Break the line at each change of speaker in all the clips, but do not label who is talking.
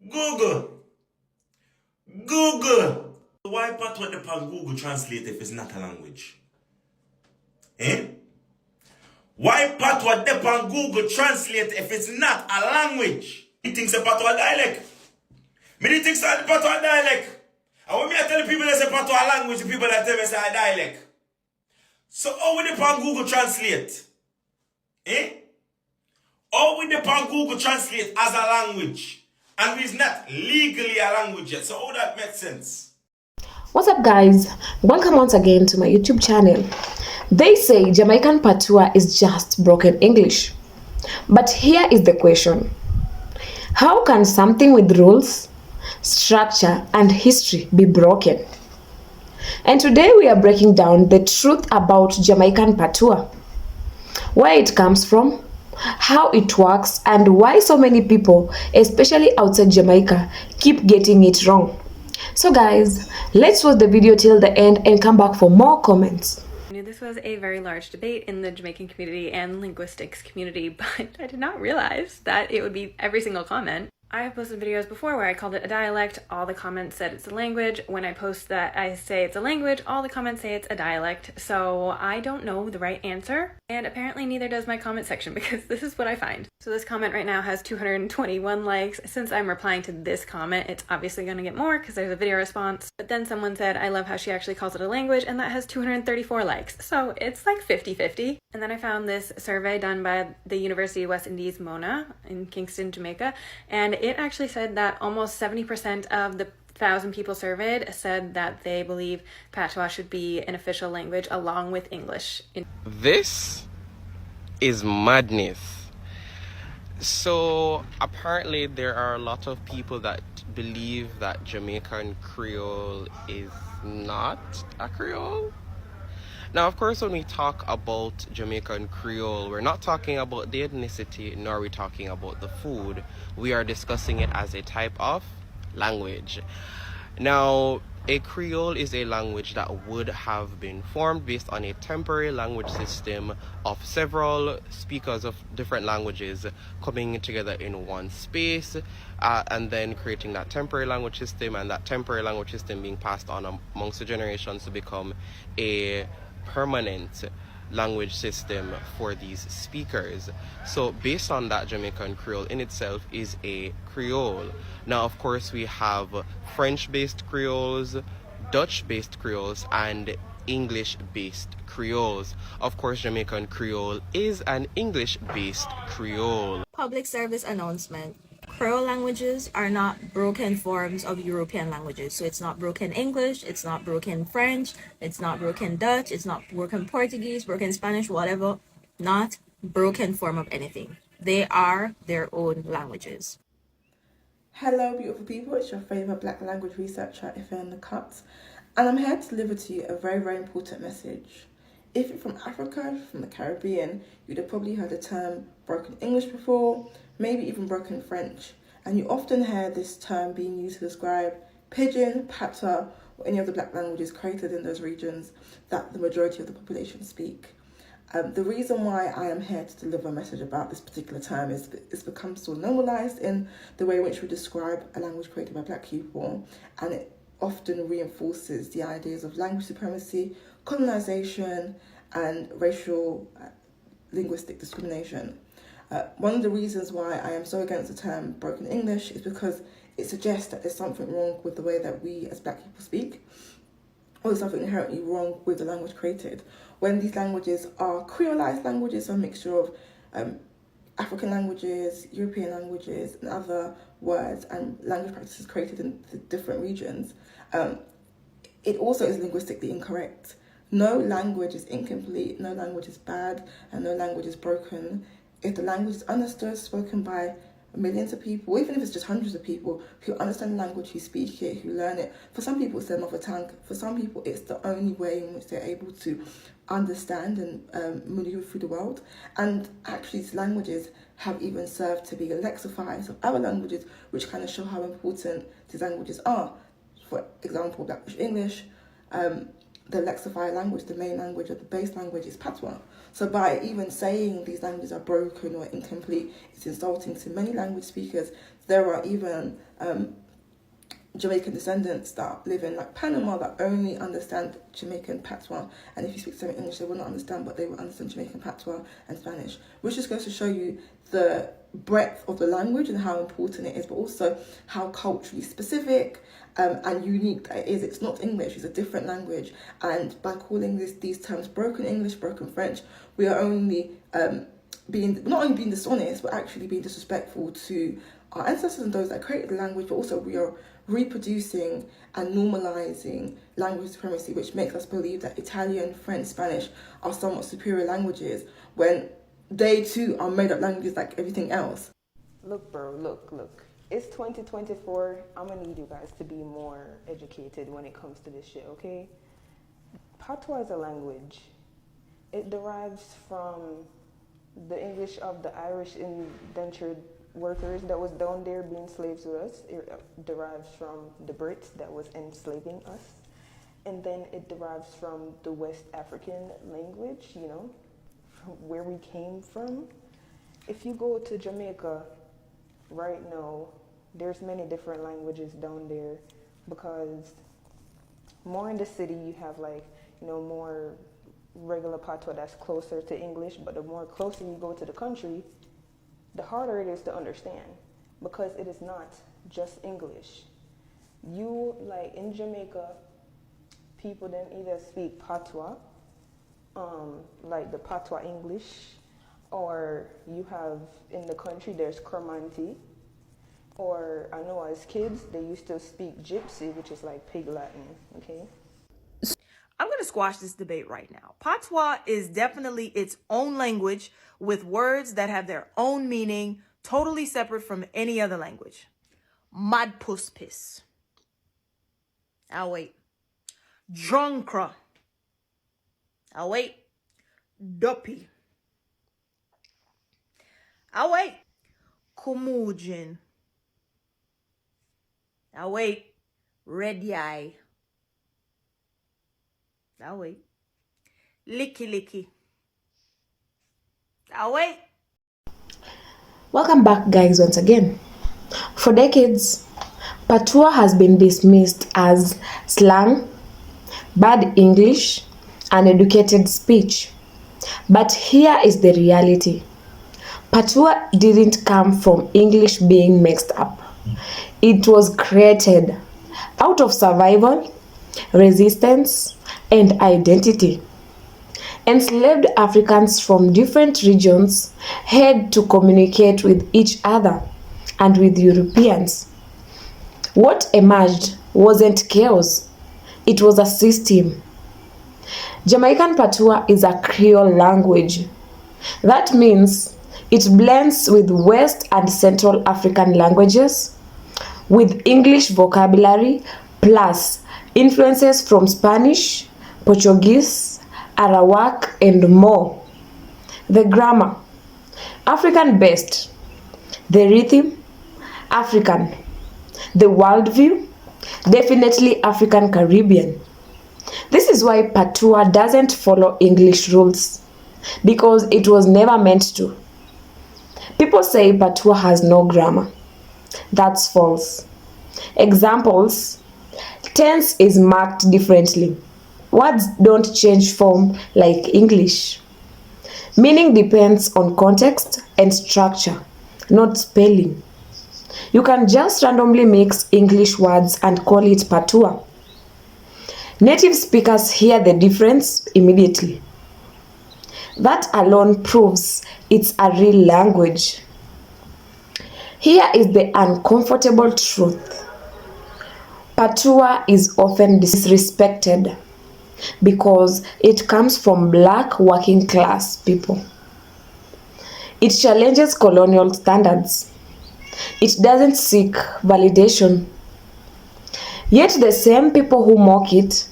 Google. Google. Why Patwa depend Google Translate if it's not a language? Eh? Why Patwa depend Google Translate if it's not a language? He thinks a Patwa dialect. Me thinks a Patwa dialect. And when me I tell the people that say Patwa language, the people that tell me say a dialect. So how we depend Google Translate? Eh? How we depend Google Translate as a language? And it's not legally a language yet. So how that makes sense?
What's up, guys? Welcome once again to my YouTube channel. They say Jamaican Patois is just broken English. But here is the question. How can something with rules, structure, and history be broken? And today we are breaking down the truth about Jamaican Patois. Where it comes from, how it works, and why so many people, especially outside Jamaica, keep getting it wrong. So guys, let's watch the video till the end and come back for more comments.
I knew this was a very large debate in the Jamaican community and linguistics community, but I did not realize that it would be every single comment. I have posted videos before where I called it a dialect. All the comments said it's a language. When I post that I say it's a language, all the comments say it's a dialect. So I don't know the right answer. And apparently neither does my comment section, because this is what I find. So this comment right now has 221 likes. Since I'm replying to this comment, it's obviously going to get more because there's a video response. But then someone said, I love how she actually calls it a language, and that has 234 likes. So it's like 50-50. And then I found this survey done by the University of West Indies, Mona, in Kingston, Jamaica. And it actually said that almost 70% of the 1,000 people surveyed said that they believe Patois should be an official language along with English.
This is madness. So apparently there are a lot of people that believe that Jamaican Creole is not a Creole. Now, of course, when we talk about Jamaican Creole, we're not talking about the ethnicity, nor are we talking about the food. We are discussing it as a type of language. Now, a Creole is a language that would have been formed based on a temporary language system of several speakers of different languages coming together in one space, and then creating that temporary language system, and that temporary language system being passed on amongst the generations to become a permanent language system for these speakers. So based on that, Jamaican Creole in itself is a Creole. Now, of course, we have French-based Creoles, Dutch-based Creoles, and English-based Creoles. Of course, Jamaican Creole is an English-based Creole.
Public service announcement. Creole languages are not broken forms of European languages. So it's not broken English, it's not broken French, it's not broken Dutch, it's not broken Portuguese, broken Spanish, whatever. Not broken form of anything. They are their own languages.
Hello beautiful people, it's your favourite black language researcher, Ife in the Cuts, and I'm here to deliver to you a very, very important message. If you're from Africa, from the Caribbean, you'd have probably heard the term broken English before, maybe even broken French, and you often hear this term being used to describe Pidgin, Patwa, or any of the black languages created in those regions that the majority of the population speak. The reason why I am here to deliver a message about this particular term is it's become so normalised in the way in which we describe a language created by black people, and it often reinforces the ideas of language supremacy, colonisation, and racial linguistic discrimination. One of the reasons why I am so against the term broken English is because it suggests that there's something wrong with the way that we as black people speak, or there's something inherently wrong with the language created. When these languages are creolized languages, a mixture of African languages, European languages, and other words and language practices created in the different regions, it also is linguistically incorrect. No language is incomplete, no language is bad, and no language is broken. If the language is understood, spoken by millions of people, even if it's just hundreds of people who understand the language, who speak it, who learn it. For some people, it's their mother tongue. For some people, it's the only way in which they're able to understand and maneuver through the world. And actually, these languages have even served to be lexifiers of other languages, which kind of show how important these languages are. For example, Black English, the lexified language, the main language, or the base language is Patois. So by even saying these languages are broken or incomplete, it's insulting to many language speakers. There are even Jamaican descendants that live in like Panama that only understand Jamaican Patois, and if you speak to them in English they will not understand, but they will understand Jamaican Patois and Spanish, which just goes to show you the breadth of the language and how important it is, but also how culturally specific and unique that it is. It's not English, it's a different language, and by calling these terms broken English, broken French, we are only not only being dishonest, but actually being disrespectful to our ancestors and those that created the language, but also we are reproducing and normalizing language supremacy, which makes us believe that Italian, French, Spanish are somewhat superior languages when they too are made up languages like everything else.
Look, bro, look. It's 2024. I'm gonna need you guys to be more educated when it comes to this shit, okay? Patois is a language. It derives from the English of the Irish indentured workers that was down there being slaves with us. It derives from the Brits that was enslaving us. And then it derives from the West African language, you know, from where we came from. If you go to Jamaica right now, there's many different languages down there, because more in the city you have like, you know, more regular patois that's closer to English, but the more closer you go to the country, the harder it is to understand, because it is not just English. You, like in Jamaica, people then either speak patois, like the patois English, or you have in the country there's Cromanti, or I know as kids they used to speak Gypsy, which is like Pig Latin, okay?
I'm going to squash this debate right now. Patois is definitely its own language with words that have their own meaning, totally separate from any other language. Mad puss piss. I'll wait. Drunkra. I'll wait. Duppy. I'll wait. Kumujin. I'll wait. Red eye. I'll wait. Licky licky. I'll wait.
Welcome back, guys, once again. For decades, Patois has been dismissed as slang, bad English, uneducated speech. But here is the reality. Patois didn't come from English being mixed up. It was created out of survival, resistance, and identity. Enslaved Africans from different regions had to communicate with each other and with Europeans. What emerged wasn't chaos, it was a system. Jamaican Patois is a creole language. That means it blends with West and Central African languages, with English vocabulary, plus influences from Spanish, Portuguese, Arawak, and more. The grammar, African-based. The rhythm, African. The worldview, definitely African Caribbean. This is why Patois doesn't follow English rules, because it was never meant to. People say Patois has no grammar. That's false. Examples: tense is marked differently. Words don't change form like English. Meaning depends on context and structure, not spelling. You can just randomly mix English words and call it Patois. Native speakers hear the difference immediately. That alone proves it's a real language. Here is the uncomfortable truth. Patois is often disrespected because it comes from black working class people. It challenges colonial standards. It doesn't seek validation. Yet the same people who mock it,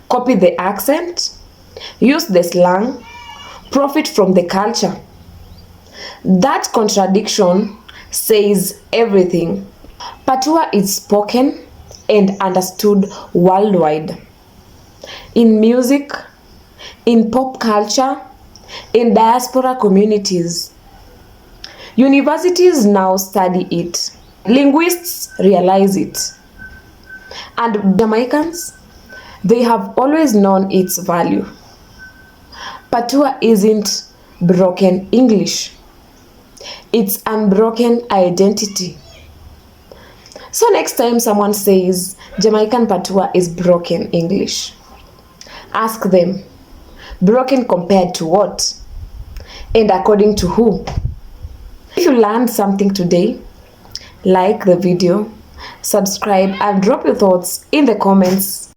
copy the accent, use the slang, profit from the culture. That contradiction says everything. Patois is spoken and understood worldwide. in music, in pop culture, in diaspora communities. Universities now study it. Linguists realize it. And Jamaicans, they have always known its value. Patois isn't broken English. It's unbroken identity. So next time someone says Jamaican Patois is broken English, ask them, broken compared to what? And according to who? If you learned something today, like the video, subscribe and drop your thoughts in the comments.